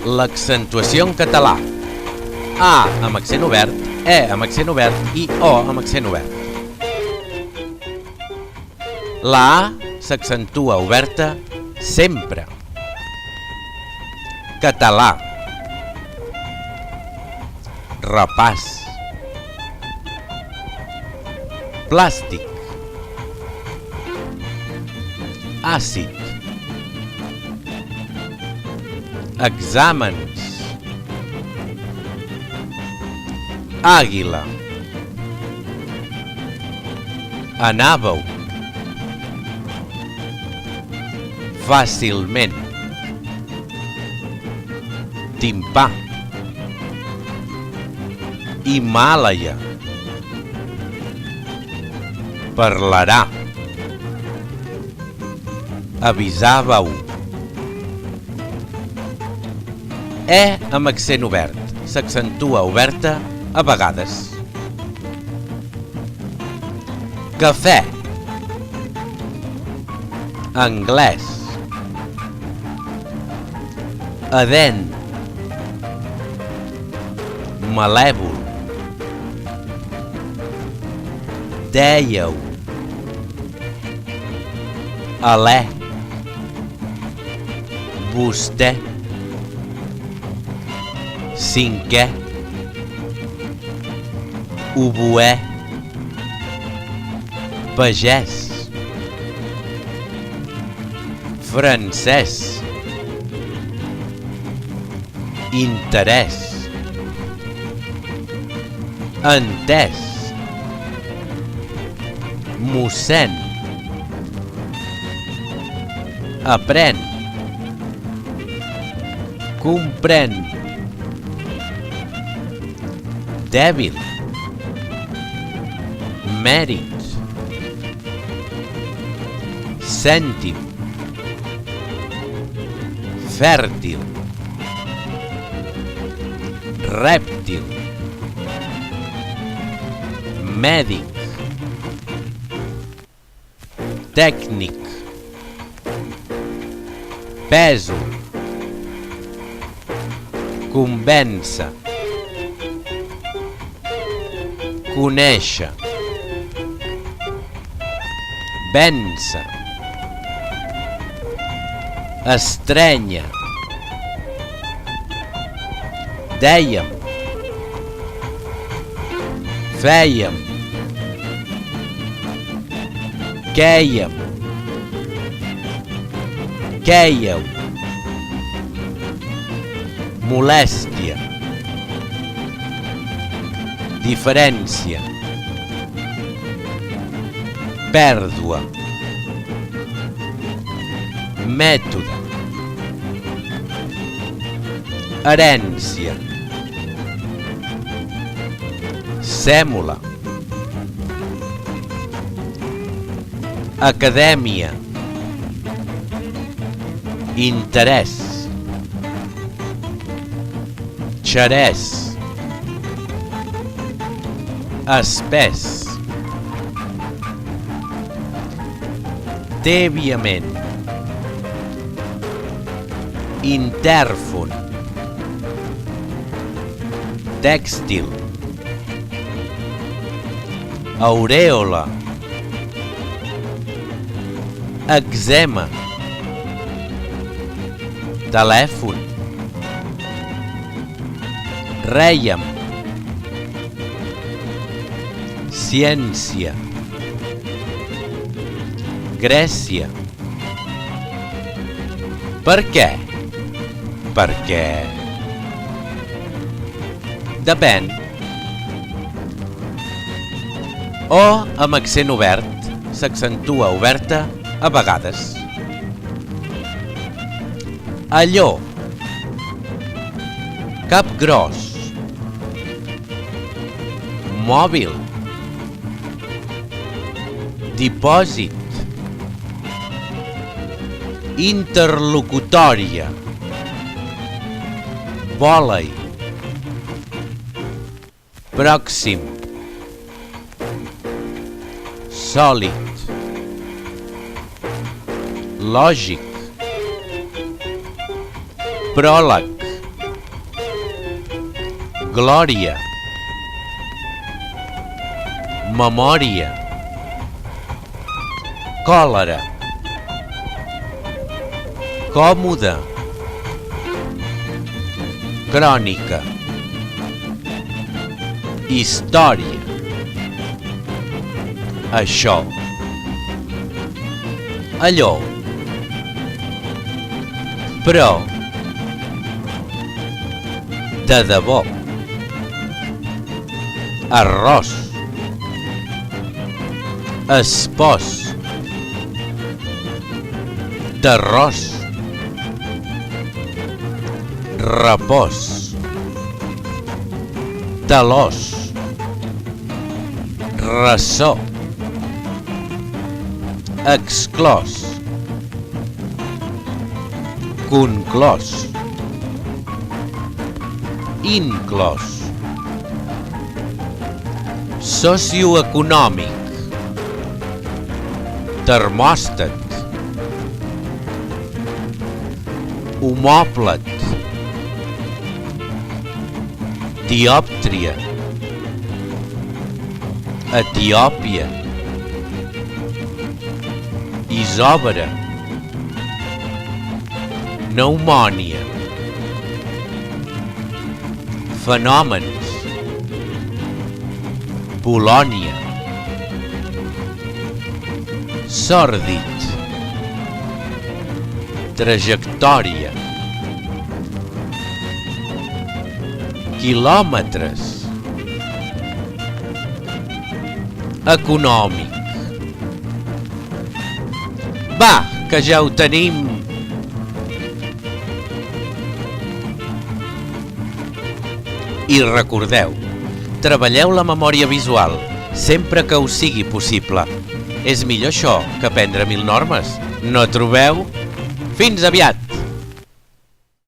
L'accentuació en català. A amb accent obert, E amb accent obert i O amb accent obert. La A s'accentua oberta sempre. Català. Repàs. Plàstic. Àcid. Exàmens. Àguila. Anàveu. Fàcilment. Timpà. Himàlaia. Parlarà. Avisàveu. E amb accent obert. S'accentua oberta a vegades. Cafè. Anglès. Adent. Malèvol. Dèieu. Alè. Vostè. Cinquè. Oboè. Pagès. Francès. Interès. Entès. Mossèn. Aprèn. Comprèn. Dèbil. Mèrit. Cèntim. Fèrtil. Rèptil. Mèdic. Tècnic. Pèsol. Convèncer. Conèixer. Vèncer. Estrènyer. Dèiem. Fèiem. Quèiem. Quèieu. Molèstia. Diferència. Pèrdua. Mètode. Herència. Sèmola. Acadèmia. Interès. Xerès. Espès. Tèbiament. Intèrfon. Tèxtil. Aurèola. Eczema. Telèfon. Rèiem. Ciència. Grècia. Per què? Perquè... Depèn. O amb accent obert s'accentua oberta a vegades. Allò. Cap gros. Mòbil. Dipòsit. Interlocutòria. Vòlei. Pròxim. Sòlid. Lògic. Pròleg. glòria, memòria, còlera, còmode, crònica, història, això, allò, però, de debò, arròs, espòs, d'arròs, repòs, talòs, ressò, exclòs, conclòs, inclòs, socioeconòmic, termòstat, homòplat, diòptria, Etiòpia, isòbara, pneumònia, fenòmens, Polònia, sòrdid, trajectòria, quilòmetres, econòmic. Va, que ja ho tenim. I recordeu, treballeu la memòria visual sempre que us sigui possible. És millor això que aprendre 1000 normes, no trobeu? Fins aviat!